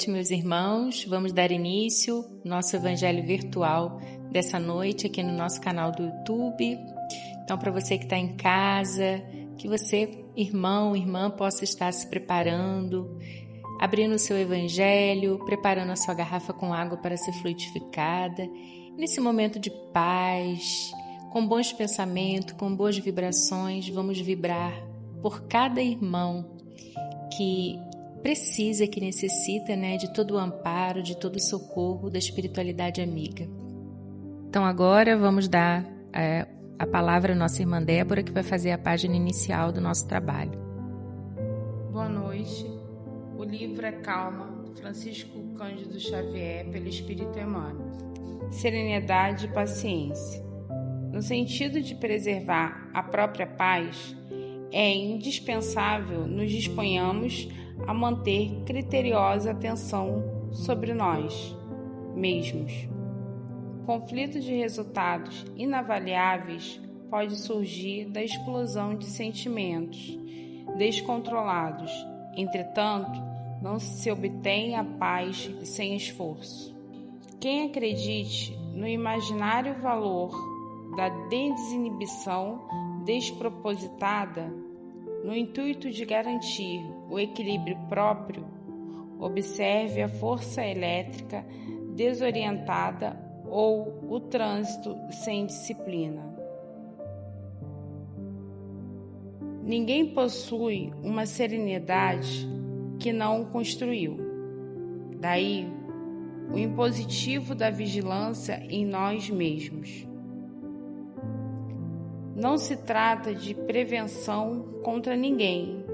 noite, meus irmãos. Vamos dar início ao nosso evangelho virtual dessa noite aqui no nosso canal do YouTube. Então, para você que está em casa, que você, irmão, irmã, possa estar se preparando, abrindo o seu evangelho, preparando a sua garrafa com água para ser fluidificada. Nesse momento de paz, com bons pensamentos, com boas vibrações, vamos vibrar por cada irmão que precisa, que necessita, de todo o amparo, de todo o socorro da espiritualidade amiga. Então agora vamos dar a palavra à nossa irmã Débora, que vai fazer a página inicial do nosso trabalho. Boa noite. O livro é Calma, Francisco Cândido Xavier, pelo Espírito Emmanuel. Serenidade e paciência. No sentido de preservar a própria paz, é indispensável nos disponhamos a manter criteriosa atenção sobre nós mesmos. O conflito de resultados inavaliáveis pode surgir da explosão de sentimentos descontrolados. Entretanto, não se obtém a paz sem esforço. Quem acredite no imaginário valor da desinibição despropositada, no intuito de garantir o equilíbrio próprio, observe a força elétrica desorientada ou o trânsito sem disciplina. Ninguém possui uma serenidade que não construiu. Daí, o impositivo da vigilância em nós mesmos. Não se trata de prevenção contra ninguém,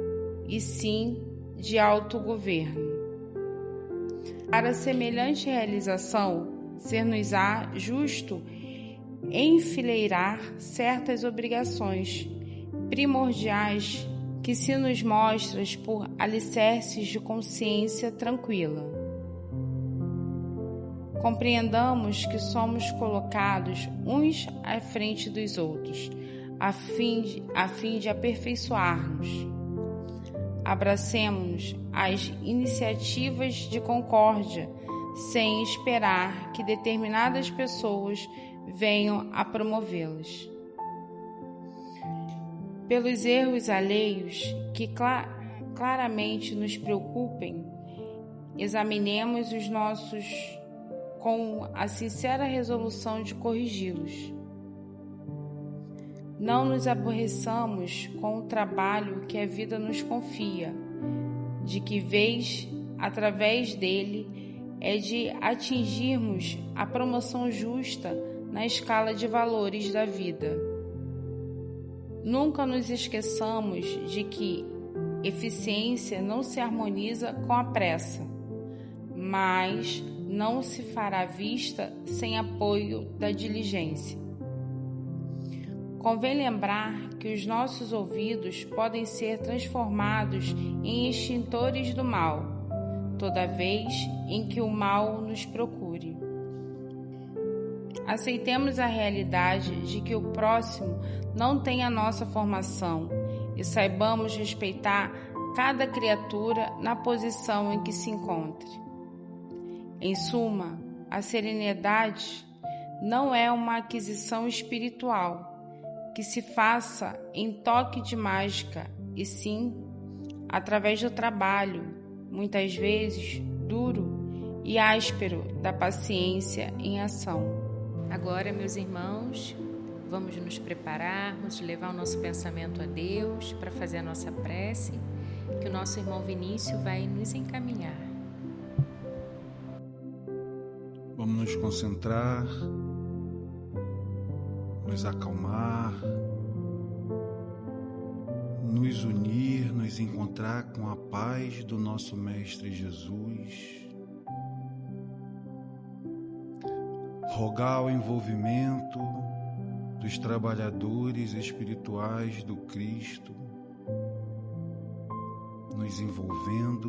e sim de autogoverno. Para semelhante realização, ser-nos-á justo enfileirar certas obrigações primordiais que se nos mostram por alicerces de consciência tranquila. Compreendamos que somos colocados uns à frente dos outros, a fim de aperfeiçoar-nos. Abracemo-nos às iniciativas de concórdia, sem esperar que determinadas pessoas venham a promovê-las. Pelos erros alheios que claramente nos preocupem, examinemos os nossos com a sincera resolução de corrigi-los. Não nos aborreçamos com o trabalho que a vida nos confia, de que vez, através dele, é de atingirmos a promoção justa na escala de valores da vida. Nunca nos esqueçamos de que eficiência não se harmoniza com a pressa, mas não se fará vista sem apoio da diligência. Convém lembrar que os nossos ouvidos podem ser transformados em extintores do mal, toda vez em que o mal nos procure. Aceitemos a realidade de que o próximo não tem a nossa formação e saibamos respeitar cada criatura na posição em que se encontre. Em suma, a serenidade não é uma aquisição espiritual que se faça em toque de mágica, e sim através do trabalho, muitas vezes duro e áspero, da paciência em ação. Agora, meus irmãos, vamos nos preparar, vamos levar o nosso pensamento a Deus para fazer a nossa prece, que o nosso irmão Vinícius vai nos encaminhar. Vamos nos concentrar, nos acalmar, nos unir, nos encontrar com a paz do nosso Mestre Jesus. Rogar o envolvimento dos trabalhadores espirituais do Cristo, nos envolvendo,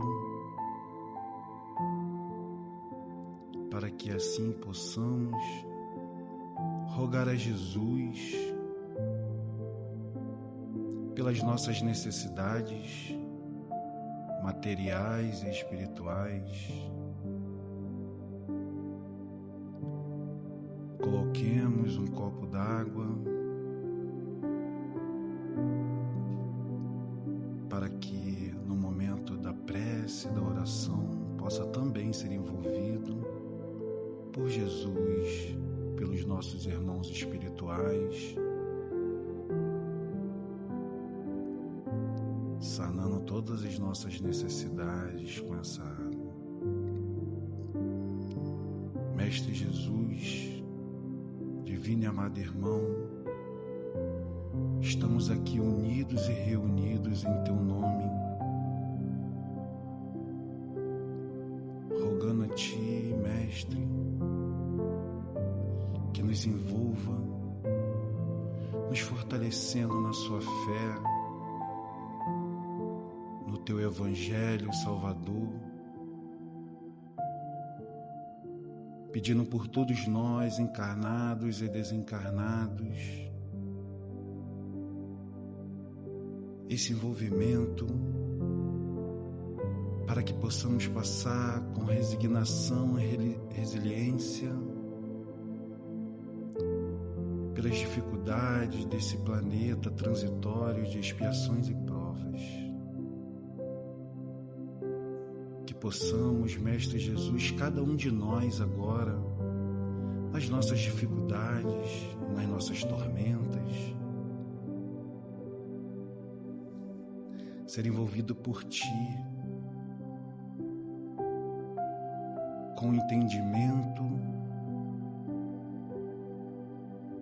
para que assim possamos rogar a Jesus pelas nossas necessidades materiais e espirituais, Coloquemos um copo d'água para que no momento da prece, da oração, possa também ser envolvido por Jesus, pelos nossos irmãos espirituais, sanando todas as nossas necessidades com essa água. Mestre Jesus, divino e amado irmão, estamos aqui unidos e reunidos em Teu nome, rogando a Ti, Mestre, que nos envolva, nos fortalecendo na Sua fé, no Teu Evangelho Salvador, pedindo por todos nós, encarnados e desencarnados, esse envolvimento para que possamos passar com resignação e resiliência pelas dificuldades desse planeta transitório de expiações e provas. Que possamos, Mestre Jesus, cada um de nós agora, nas nossas dificuldades, nas nossas tormentas, ser envolvido por Ti, com o entendimento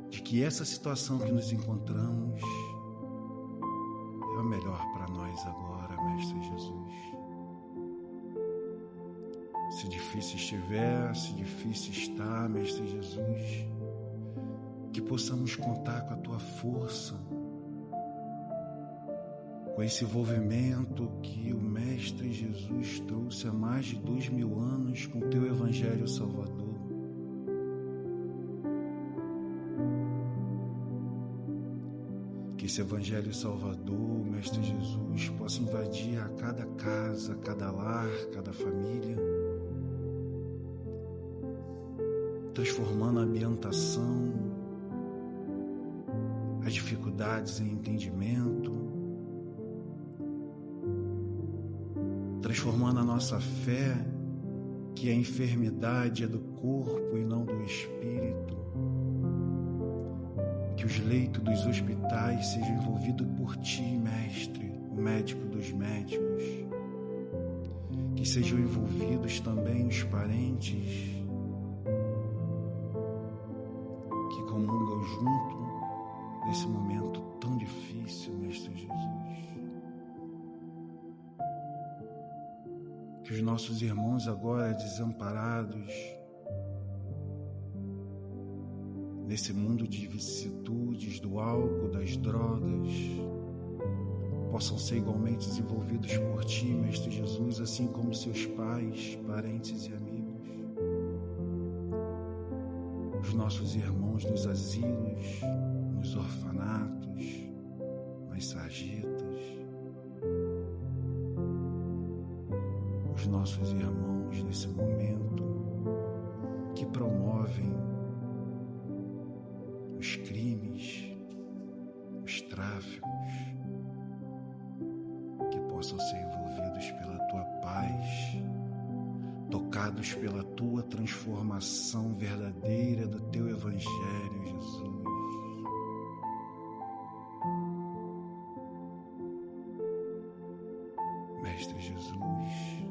de que essa situação que nos encontramos é o melhor para nós agora, Mestre Jesus. Se difícil estiver, se difícil está, Mestre Jesus, que possamos contar com a Tua força, com esse envolvimento que o Mestre Jesus trouxe há mais de 2000 anos com o Teu Evangelho Salvador. Que esse Evangelho Salvador, Mestre Jesus, possa invadir a cada casa, a cada lar, cada família, transformando a ambientação, as dificuldades em entendimento, transformando a nossa fé, que a enfermidade é do corpo e não do espírito, que os leitos dos hospitais sejam envolvidos por Ti, Mestre, o médico dos médicos, que sejam envolvidos também os parentes que comungam junto nesse momento tão difícil, Mestre Jesus. Que os nossos irmãos agora desamparados nesse mundo de vicissitudes, do álcool, das drogas, possam ser igualmente desenvolvidos por Ti, Mestre Jesus, assim como seus pais, parentes e amigos. Os nossos irmãos nos asilos, nos orfanatos, nas sarjetas, os nossos irmãos nesse momento que promovem os crimes, os tráficos, que possam ser envolvidos pela Tua paz, tocados pela Tua transformação verdadeira do Teu Evangelho, Jesus. Mestre Jesus,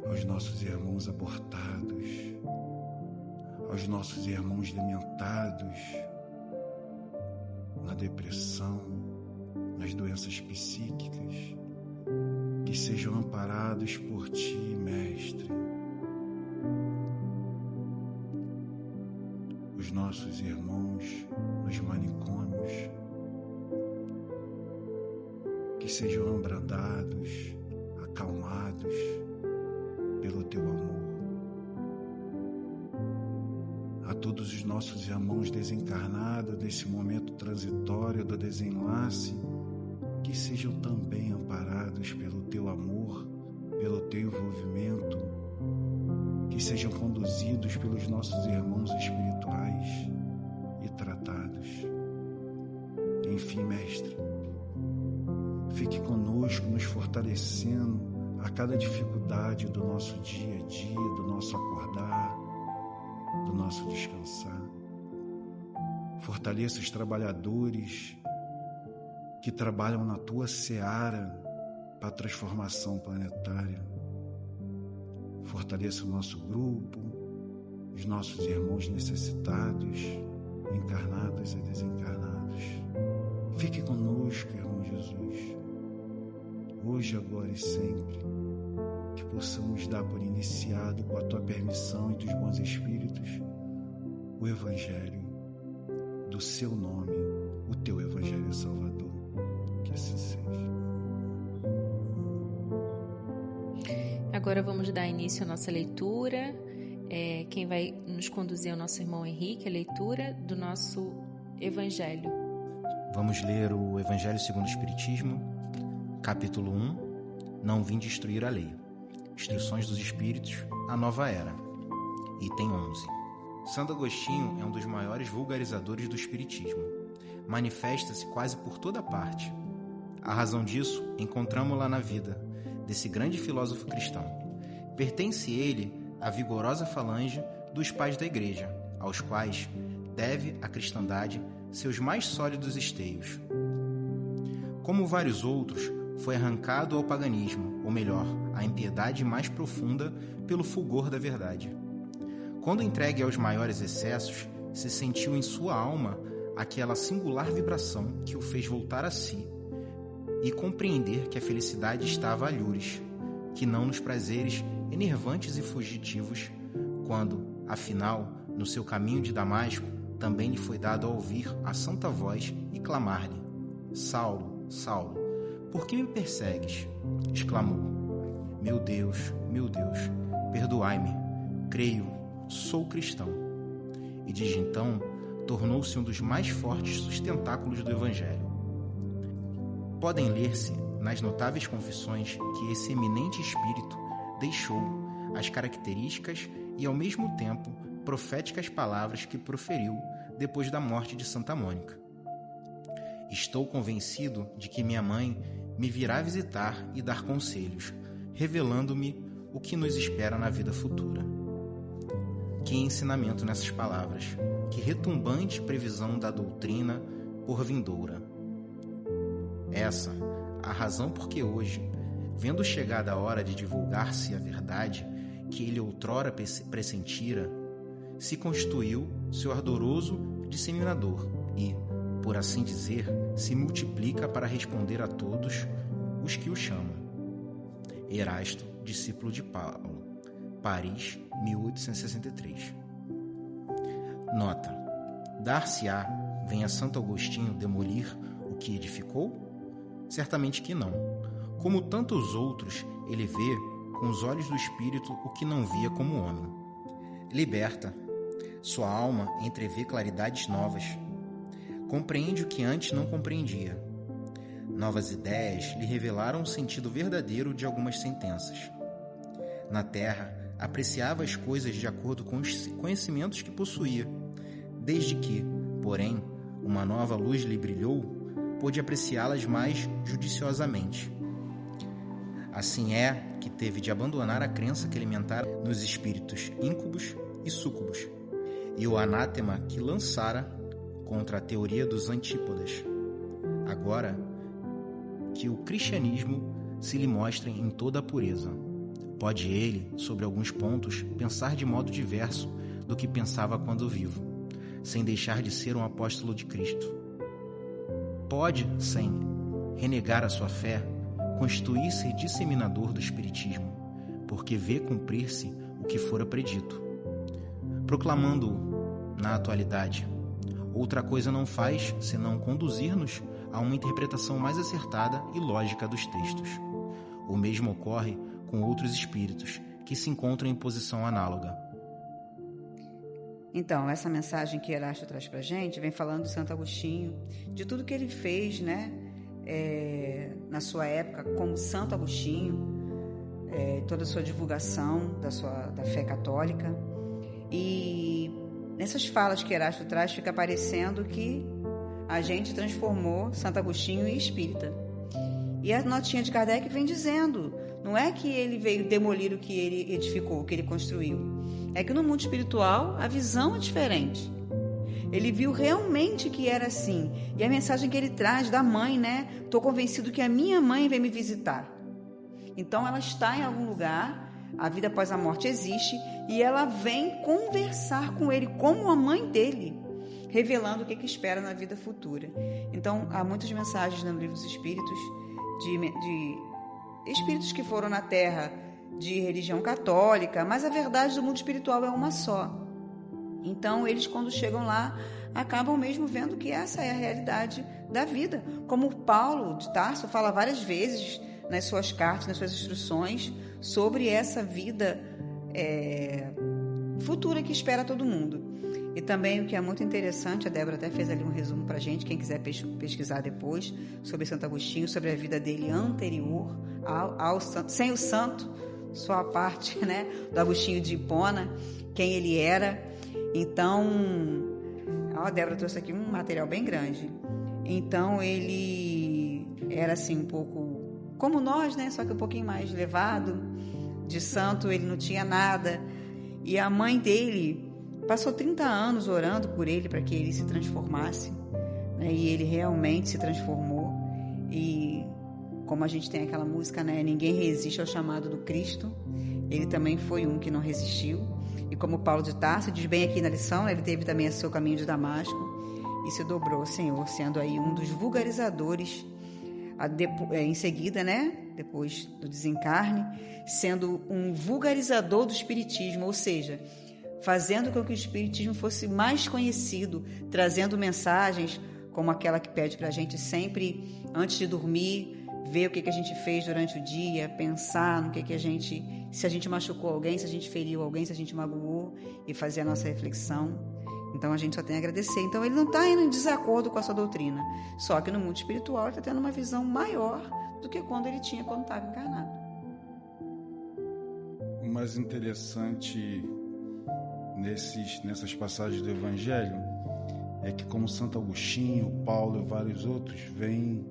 aos nossos irmãos abortados, aos nossos irmãos dementados, na depressão, nas doenças psíquicas, que sejam amparados por Ti, Mestre. Os nossos irmãos nos manicômios, que sejam abrandados, acalmados pelo Teu amor. A todos os nossos irmãos desencarnados desse momento transitório do desenlace, que sejam também amparados pelo Teu amor, pelo Teu envolvimento, que sejam conduzidos pelos nossos irmãos espirituais e tratados. Enfim, Mestre, fique conosco, nos fortalecendo a cada dificuldade do nosso dia a dia, do nosso acordar, do nosso descansar. Fortaleça os trabalhadores que trabalham na tua seara para a transformação planetária. Fortaleça o nosso grupo, os nossos irmãos necessitados, encarnados e desencarnados. Fique conosco, irmão Jesus, hoje, agora e sempre, que possamos dar por iniciado, com a tua permissão e dos bons espíritos, o Evangelho do seu nome, o teu Evangelho Salvador. Que assim seja. Agora vamos dar início à nossa leitura. Quem vai nos conduzir é o nosso irmão Henrique, a leitura do nosso Evangelho. Vamos ler o Evangelho segundo o Espiritismo, capítulo 1, Não vim destruir a lei. Instruções dos Espíritos, a Nova Era. Item 11. Santo Agostinho é um dos maiores vulgarizadores do Espiritismo. Manifesta-se quase por toda parte. A razão disso encontramo-la na vida desse grande filósofo cristão. Pertence ele à vigorosa falange dos pais da Igreja, aos quais deve a cristandade seus mais sólidos esteios. Como vários outros, foi arrancado ao paganismo, ou melhor, à impiedade mais profunda pelo fulgor da verdade. Quando entregue aos maiores excessos, se sentiu em sua alma aquela singular vibração que o fez voltar a si e compreender que a felicidade estava a lures, que não nos prazeres enervantes e fugitivos, quando, afinal, no seu caminho de Damasco, também lhe foi dado a ouvir a santa voz e clamar-lhe: Saulo, Saulo, por que me persegues? Exclamou: meu Deus, perdoai-me, creio, sou cristão. E desde então tornou-se um dos mais fortes sustentáculos do Evangelho. Podem ler-se nas notáveis confissões que esse eminente espírito deixou as características e, ao mesmo tempo, proféticas palavras que proferiu depois da morte de Santa Mônica. Estou convencido de que minha mãe me virá visitar e dar conselhos, revelando-me o que nos espera na vida futura. Que ensinamento nessas palavras, que retumbante previsão da doutrina por vindoura. Essa, a razão por que hoje, vendo chegada a hora de divulgar-se a verdade que ele outrora pressentira, se constituiu seu ardoroso disseminador e, por assim dizer, se multiplica para responder a todos os que o chamam. Erasto, discípulo de Paulo, Paris, 1863. Nota: dar-se-á, venha Santo Agostinho demolir o que edificou? Certamente que não. Como tantos outros, ele vê com os olhos do espírito o que não via como homem. Liberta. Sua alma entrevê claridades novas. Compreende o que antes não compreendia. Novas ideias lhe revelaram o sentido verdadeiro de algumas sentenças. Na terra, apreciava as coisas de acordo com os conhecimentos que possuía, desde que, porém, uma nova luz lhe brilhou, pôde apreciá-las mais judiciosamente. Assim é que teve de abandonar a crença que alimentara nos espíritos íncubos e súcubos, e o anátema que lançara contra a teoria dos antípodas. Agora que o cristianismo se lhe mostre em toda a pureza, pode ele, sobre alguns pontos, pensar de modo diverso do que pensava quando vivo, sem deixar de ser um apóstolo de Cristo. Pode, sem renegar a sua fé, constituir-se disseminador do Espiritismo, porque vê cumprir-se o que fora predito. Proclamando-o na atualidade, outra coisa não faz senão conduzir-nos a uma interpretação mais acertada e lógica dos textos. O mesmo ocorre com outros espíritos que se encontram em posição análoga. Então, essa mensagem que Erasto traz para a gente vem falando de Santo Agostinho, de tudo que ele fez, né, na sua época como Santo Agostinho, toda a sua divulgação da fé católica. E nessas falas que Erasto traz, fica parecendo que a gente transformou Santo Agostinho em espírita. E a notinha de Kardec vem dizendo, não é que ele veio demolir o que ele edificou, o que ele construiu. É que no mundo espiritual a visão é diferente. Ele viu realmente que era assim. E a mensagem que ele traz da mãe, né? Estou convencido que a minha mãe vem me visitar. Então ela está em algum lugar, a vida após a morte existe, e ela vem conversar com ele como a mãe dele, revelando o que espera na vida futura. Então há muitas mensagens no Livro dos Espíritos de espíritos que foram na Terra de religião católica, mas a verdade do mundo espiritual é uma só. Então eles, quando chegam lá, acabam mesmo vendo que essa é a realidade da vida. Como Paulo de Tarso fala várias vezes nas suas cartas, nas suas instruções, sobre essa vida futura que espera todo mundo. E também o que é muito interessante, a Débora até fez ali um resumo para a gente, quem quiser pesquisar depois, sobre Santo Agostinho, sobre a vida dele anterior ao santo, sem o santo, só a parte, né, do Agostinho de Hipona, quem ele era. Então, a Débora trouxe aqui um material bem grande. Então, ele era assim um pouco como nós, né, só que um pouquinho mais elevado. De santo ele não tinha nada. E a mãe dele passou 30 anos orando por ele para que ele se transformasse, né? E ele realmente se transformou. E como a gente tem aquela música, né? Ninguém resiste ao chamado do Cristo. Ele também foi um que não resistiu. E como Paulo de Tarso diz bem aqui na lição, né? Ele teve também o seu caminho de Damasco e se dobrou ao Senhor, sendo aí um dos vulgarizadores em seguida, né? Depois do desencarne, sendo um vulgarizador do espiritismo, ou seja, fazendo com que o espiritismo fosse mais conhecido, trazendo mensagens como aquela que pede para a gente sempre, antes de dormir, ver o que a gente fez durante o dia, pensar no que a gente, se a gente machucou alguém, se a gente feriu alguém, se a gente magoou, e fazer a nossa reflexão. Então a gente só tem a agradecer. Então ele não está indo em desacordo com a sua doutrina, só que no mundo espiritual ele está tendo uma visão maior do que quando ele tinha quando estava encarnado. O mais interessante nessas passagens do Evangelho é que, como Santo Agostinho, Paulo e vários outros vêm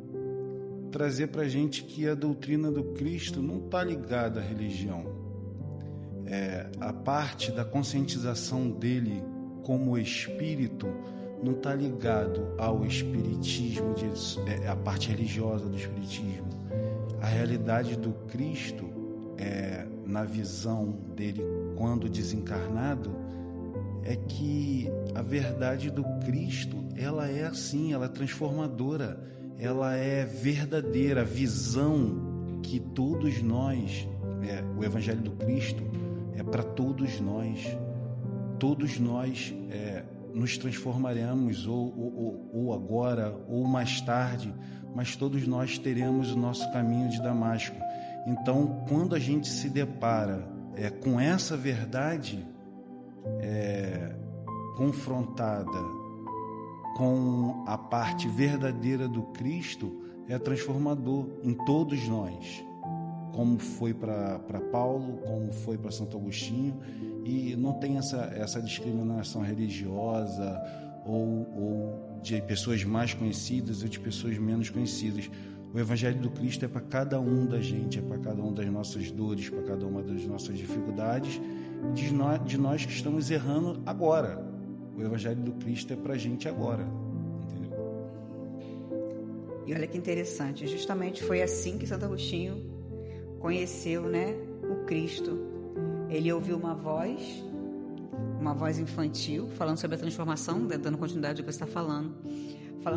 trazer para a gente que a doutrina do Cristo não está ligada à religião. A parte da conscientização dele como espírito não está ligado ao espiritismo, a parte religiosa do espiritismo. A realidade do Cristo, na visão dele quando desencarnado, é que a verdade do Cristo, ela é assim, ela é transformadora, ela é verdadeira. A visão que todos nós, o Evangelho do Cristo é para todos nós. Todos nós nos transformaremos, ou agora, ou mais tarde, mas todos nós teremos o nosso caminho de Damasco. Então, quando a gente se depara com essa verdade confrontada com a parte verdadeira do Cristo, é transformador em todos nós, como foi para Paulo, como foi para Santo Agostinho. E não tem essa discriminação religiosa ou de pessoas mais conhecidas ou de pessoas menos conhecidas. O Evangelho do Cristo é para cada um da gente, é para cada uma das nossas dores, para cada uma das nossas dificuldades, de nós que estamos errando agora. O Evangelho do Cristo é para a gente agora. Entendeu? E olha que interessante, justamente foi assim que Santo Agostinho conheceu, né, o Cristo. Ele ouviu uma voz infantil, falando sobre a transformação, dando continuidade ao que você está falando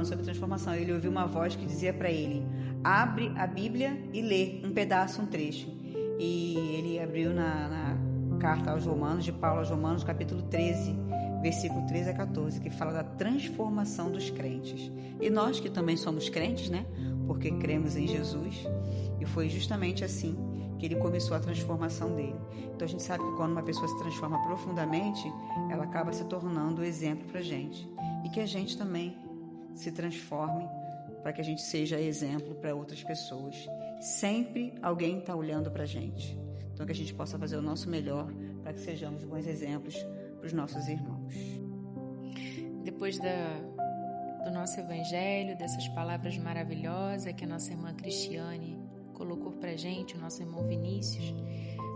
sobre a transformação. Ele ouviu uma voz que dizia para ele: abre a Bíblia e lê um pedaço, um trecho. E ele abriu na carta aos Romanos, de Paulo aos Romanos, capítulo 13, versículo 13 a 14, que fala da transformação dos crentes. E nós que também somos crentes, né? Porque cremos em Jesus. E foi justamente assim que ele começou a transformação dele. Então a gente sabe que quando uma pessoa se transforma profundamente, ela acaba se tornando exemplo para a gente. E que a gente também se transforme para que a gente seja exemplo para outras pessoas. Sempre alguém está olhando para a gente. Então, que a gente possa fazer o nosso melhor para que sejamos bons exemplos para os nossos irmãos. Depois do nosso evangelho, dessas palavras maravilhosas que a nossa irmã Cristiane colocou para a gente, o nosso irmão Vinícius,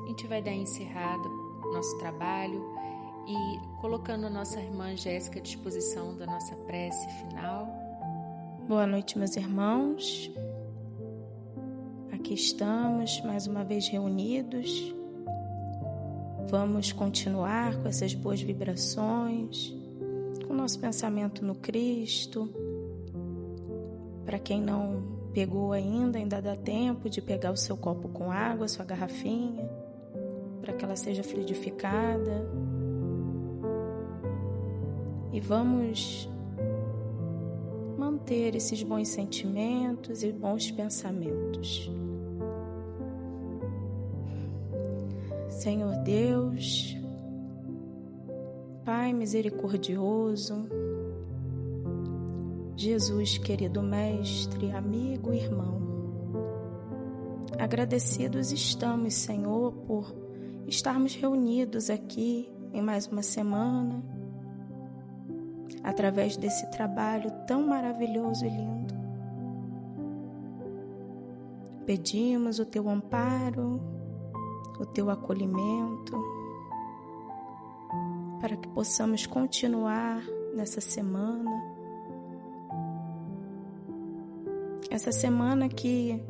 a gente vai dar encerrado o nosso trabalho e colocando a nossa irmã Jéssica à disposição da nossa prece final. Boa noite, meus irmãos. Aqui estamos mais uma vez reunidos. Vamos continuar com essas boas vibrações, com o nosso pensamento no Cristo. Para quem não pegou ainda dá tempo de pegar o seu copo com água, sua garrafinha, para que ela seja fluidificada. E vamos manter esses bons sentimentos e bons pensamentos. Senhor Deus, Pai misericordioso, Jesus, querido Mestre, amigo e irmão, agradecidos estamos, Senhor, por estarmos reunidos aqui em mais uma semana, através desse trabalho tão maravilhoso e lindo. Pedimos o Teu amparo, o Teu acolhimento, para que possamos continuar nessa semana. Essa semana que,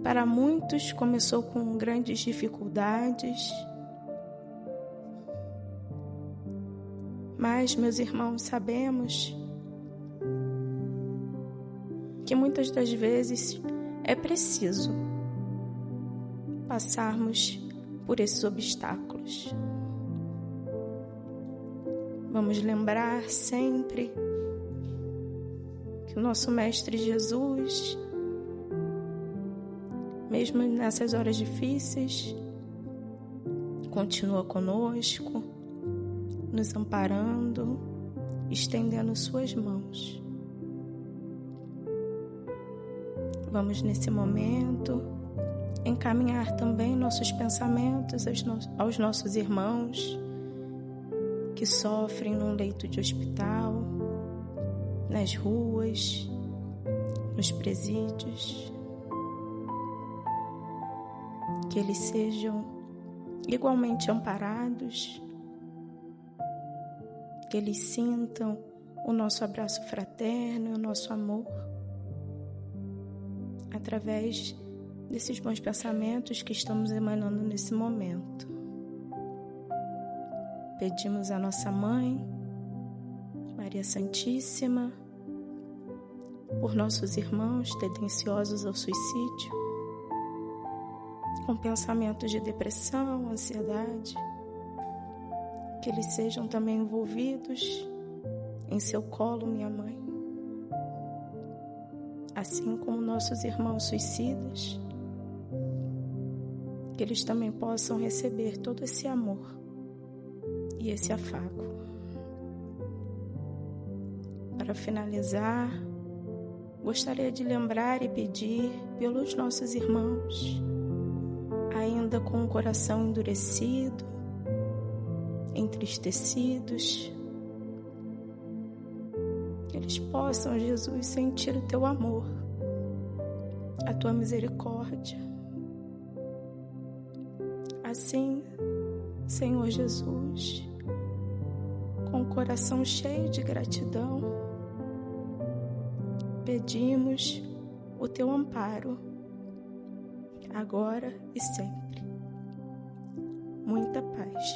para muitos, começou com grandes dificuldades, mas, meus irmãos, sabemos que muitas das vezes é preciso passarmos por esses obstáculos. Vamos lembrar sempre que o nosso Mestre Jesus, mesmo nessas horas difíceis, continua conosco, nos amparando, estendendo suas mãos. Vamos nesse momento encaminhar também nossos pensamentos aos nossos irmãos que sofrem num leito de hospital, nas ruas, nos presídios. Que eles sejam igualmente amparados, que eles sintam o nosso abraço fraterno e o nosso amor através desses bons pensamentos que estamos emanando nesse momento. Pedimos à nossa Mãe, Maria Santíssima, por nossos irmãos tendenciosos ao suicídio, com pensamentos de depressão, ansiedade, que eles sejam também envolvidos em seu colo, minha Mãe. Assim como nossos irmãos suicidas, que eles também possam receber todo esse amor e esse afago. Para finalizar, gostaria de lembrar e pedir pelos nossos irmãos, ainda com o coração endurecido, entristecidos, que eles possam, Jesus, sentir o Teu amor, a Tua misericórdia. Assim, Senhor Jesus, com o coração cheio de gratidão, pedimos o Teu amparo, agora e sempre. Muita paz.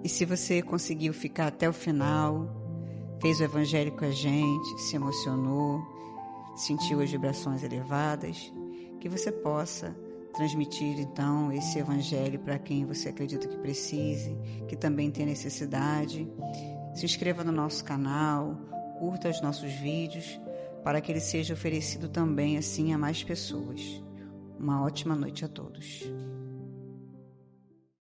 E se você conseguiu ficar até o final, fez o evangelho com a gente, se emocionou, sentiu as vibrações elevadas, que você possa transmitir então esse evangelho para quem você acredita que precise, que também tem necessidade. Se inscreva no nosso canal, curta os nossos vídeos, para que ele seja oferecido também assim a mais pessoas. Uma ótima noite a todos.